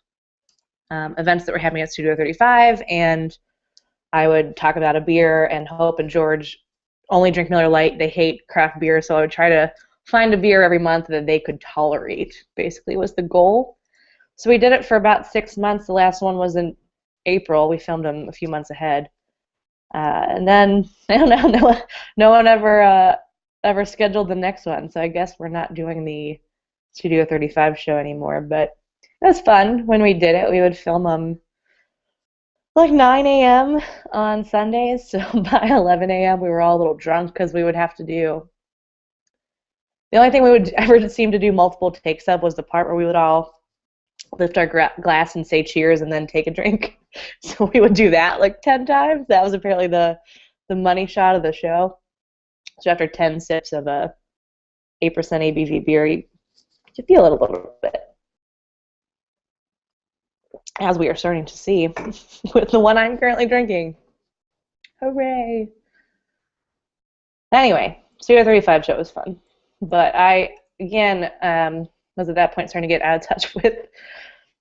events that were happening at Studio 35, and I would talk about a beer, and Hope and George only drink Miller Lite. They hate craft beer, so I would try to find a beer every month that they could tolerate, basically, was the goal. So we did it for about 6 months. The last one was in April. We filmed them a few months ahead. And then, I don't know, no one ever scheduled the next one, so I guess we're not doing the Studio 35 show anymore, but it was fun. When we did it, we would film them like 9 a.m. on Sundays, so by 11 a.m. we were all a little drunk because we would have to do, the only thing we would ever seem to do multiple takes of was the part where we would all lift our glass and say cheers and then take a drink. So we would do that like 10 times. That was apparently the money shot of the show. So after 10 sips of a 8% ABV beer, you feel it a little bit. As we are starting to see with the one I'm currently drinking. Hooray! Anyway, Studio 35 show was fun. But I, again, was at that point starting to get out of touch with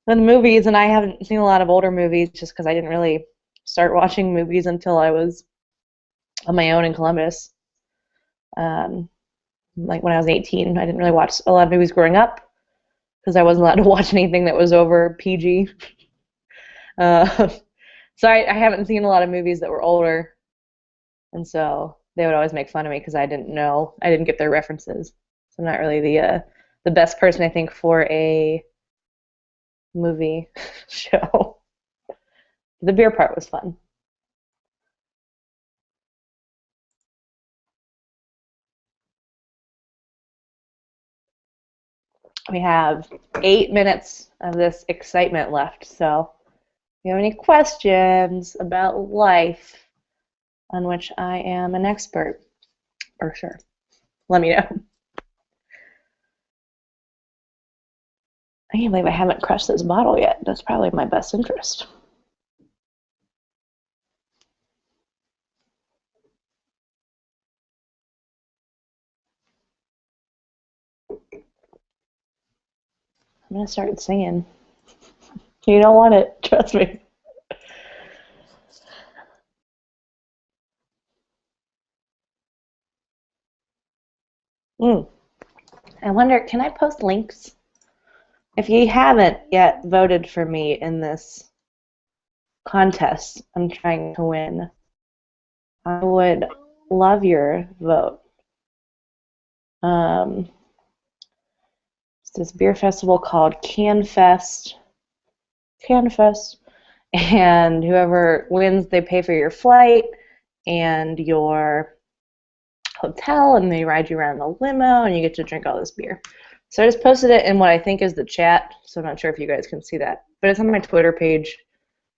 the movies, and I haven't seen a lot of older movies just because I didn't really start watching movies until I was on my own in Columbus. Like when I was 18, I didn't really watch a lot of movies growing up because I wasn't allowed to watch anything that was over PG. So I haven't seen a lot of movies that were older, and so they would always make fun of me because I didn't get their references. So I'm not really the best person, I think, for a movie show. The beer part was fun. We have 8 minutes of this excitement left, so if you have any questions about life on which I am an expert, for sure, let me know. I can't believe I haven't crushed this bottle yet. That's probably my best interest. I'm going to start singing. You don't want it, trust me. I wonder, can I post links? If you haven't yet voted for me in this contest I'm trying to win, I would love your vote. It's this beer festival called CanFest, and whoever wins, they pay for your flight and your hotel, and they ride you around in a limo, and you get to drink all this beer. So I just posted it in what I think is the chat, so I'm not sure if you guys can see that. But it's on my Twitter page,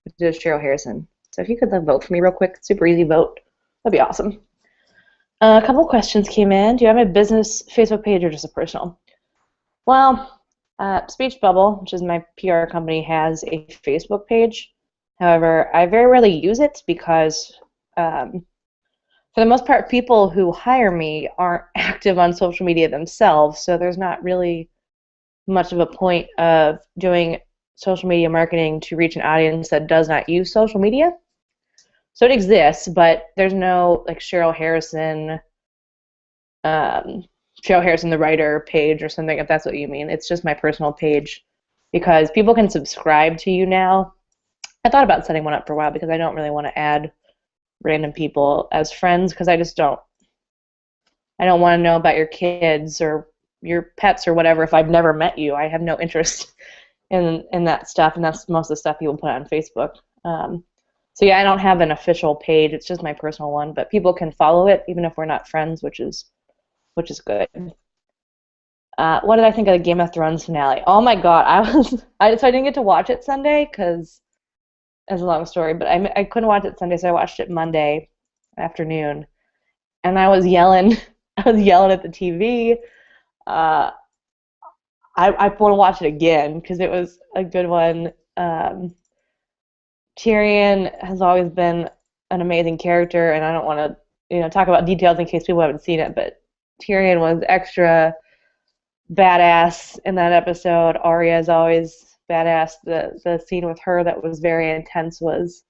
which is Cheryl Harrison. So if you could vote for me real quick, super easy vote, that'd be awesome. A couple of questions came in. Do you have a business Facebook page or just a personal? Well, Speech Bubble, which is my PR company, has a Facebook page. However, I very rarely use it because for the most part, people who hire me aren't active on social media themselves, so there's not really much of a point of doing social media marketing to reach an audience that does not use social media. So it exists, but there's no like Cheryl Harrison Cheryl Harrison, the writer page or something, if that's what you mean. It's just my personal page because people can subscribe to you now. I thought about setting one up for a while because I don't really want to add random people as friends because I don't want to know about your kids or your pets or whatever if I've never met you. I have no interest in that stuff, and that's most of the stuff people put on Facebook. So yeah, I don't have an official page. It's just my personal one, but people can follow it even if we're not friends, which is good. What did I think of the Game of Thrones finale? Oh my God, so I didn't get to watch it Sunday because it's a long story, but I couldn't watch it Sunday, so I watched it Monday afternoon, and I was yelling, I was yelling at the TV. Uh, I want to watch it again because it was a good one. Tyrion has always been an amazing character, and I don't want to, talk about details in case people haven't seen it, but Tyrion was extra badass in that episode. Arya is always badass. The scene with her that was very intense was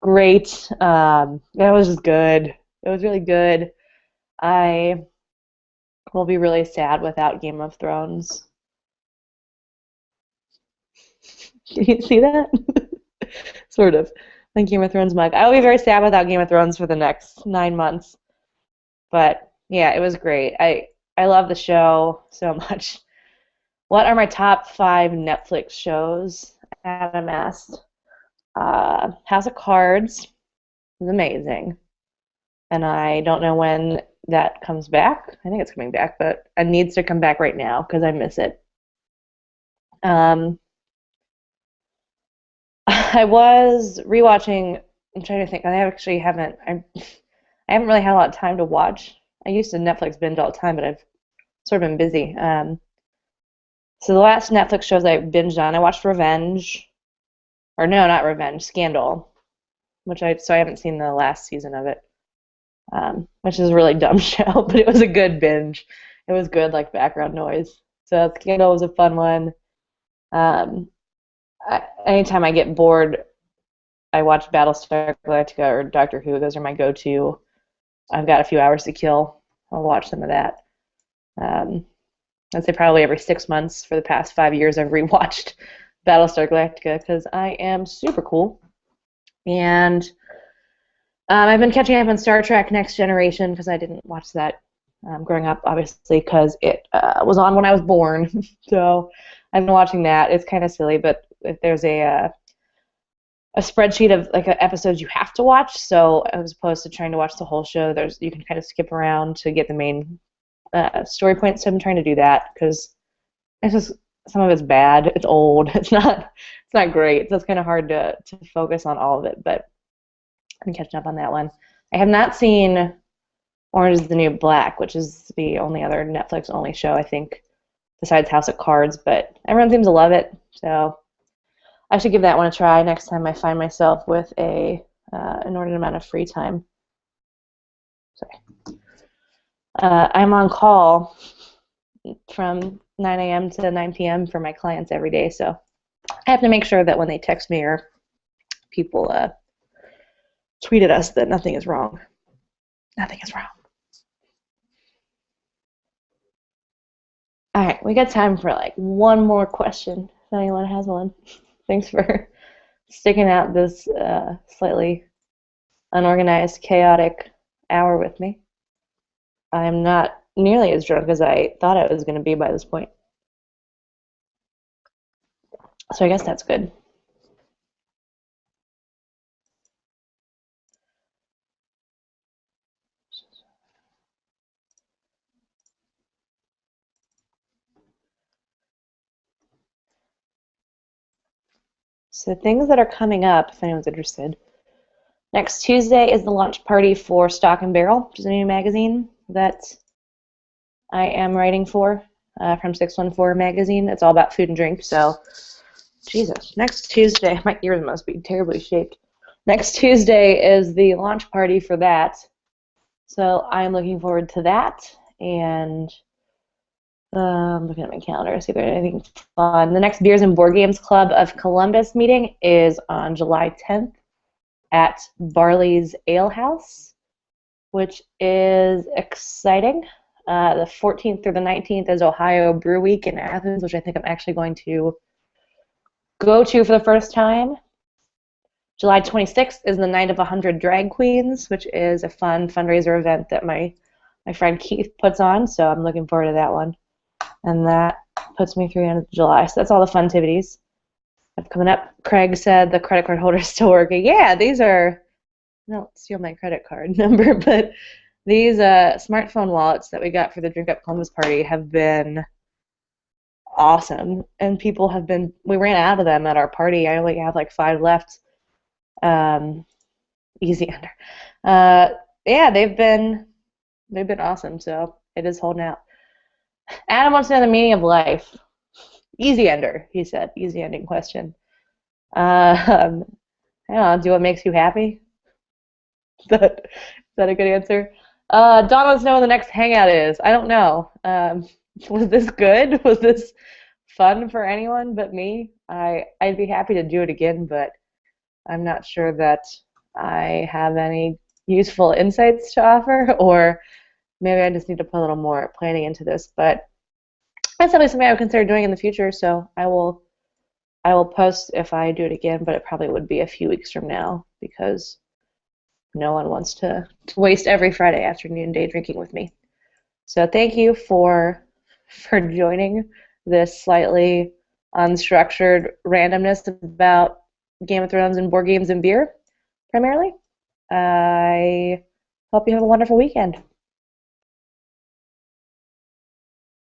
great. That was just good. It was really good. I will be really sad without Game of Thrones. Did you see that? Sort of. Like Game of Thrones mug. I will be very sad without Game of Thrones for the next 9 months. But yeah, it was great. I love the show so much. What are my top 5 Netflix shows? Adam asked. House of Cards is amazing. And I don't know when that comes back. I think it's coming back, but it needs to come back right now because I miss it. I was rewatching. I'm trying to think. I actually haven't. I haven't really had a lot of time to watch. I used to Netflix binge all the time, but I've sort of been busy. So the last Netflix shows I binged on, I watched Revenge, or no, not Revenge, Scandal, so I haven't seen the last season of it, which is a really dumb show, but it was a good binge. It was good, like background noise. So Scandal was a fun one. Um, Anytime I get bored, I watch Battlestar Galactica or Doctor Who. Those are my go-to. I've got a few hours to kill. I'll watch some of that. I'd say probably every 6 months for the past 5 years I've rewatched Battlestar Galactica because I am super cool. And I've been catching up on Star Trek Next Generation because I didn't watch that growing up, obviously, because it was on when I was born. So I've been watching that. It's kind of silly, but if there's a spreadsheet of like episodes you have to watch, so as opposed to trying to watch the whole show, you can kind of skip around to get the main story points. So I'm trying to do that because it's just some of it's bad. It's old. It's not great. So it's kind of hard to focus on all of it. But I'm catching up on that one. I have not seen Orange is the New Black, which is the only other Netflix only show I think besides House of Cards. But everyone seems to love it, so I should give that one a try next time I find myself with an inordinate amount of free time. Sorry. I'm on call from 9 a.m. to 9 p.m. for my clients every day, so I have to make sure that when they text me or people tweet at us that nothing is wrong. Nothing is wrong. All right, we got time for like one more question if anyone has one. Thanks for sticking out this slightly unorganized, chaotic hour with me. I'm not nearly as drunk as I thought I was going to be by this point. So I guess that's good. So things that are coming up, if anyone's interested. Next Tuesday is the launch party for Stock and Barrel, which is a new magazine that I am writing for from 614 magazine. It's all about food and drink. So, Jesus, next Tuesday, my ears must be terribly shaped. Next Tuesday is the launch party for that. So I'm looking forward to that. And I'm looking at my calendar to see if there's anything fun. The next Beers and Board Games Club of Columbus meeting is on July 10th at Barley's Ale House, which is exciting. The 14th through the 19th is Ohio Brew Week in Athens, which I think I'm actually going to go to for the first time. July 26th is the Night of 100 Drag Queens, which is a fun fundraiser event that my friend Keith puts on, so I'm looking forward to that one. And that puts me through the end of July. So that's all the fun activities coming up. Craig said the credit card holder is still working. Yeah, these are, don't steal my credit card number, but these smartphone wallets that we got for the Drink Up Columbus party have been awesome. And people have been, we ran out of them at our party. I only have like 5 left. Easy under. Yeah, they've been awesome, so it is holding out. Adam wants to know the meaning of life. Easy ender, he said. Easy ending question. I don't know, do what makes you happy? Is that a good answer? Don wants to know when the next hangout is. I don't know. Was this good? Was this fun for anyone but me? I'd be happy to do it again, but I'm not sure that I have any useful insights to offer, or maybe I just need to put a little more planning into this. But that's definitely something I would consider doing in the future, so I will post if I do it again, but it probably would be a few weeks from now because no one wants to waste every Friday afternoon day drinking with me. So thank you for joining this slightly unstructured randomness about Game of Thrones and board games and beer, primarily. I hope you have a wonderful weekend.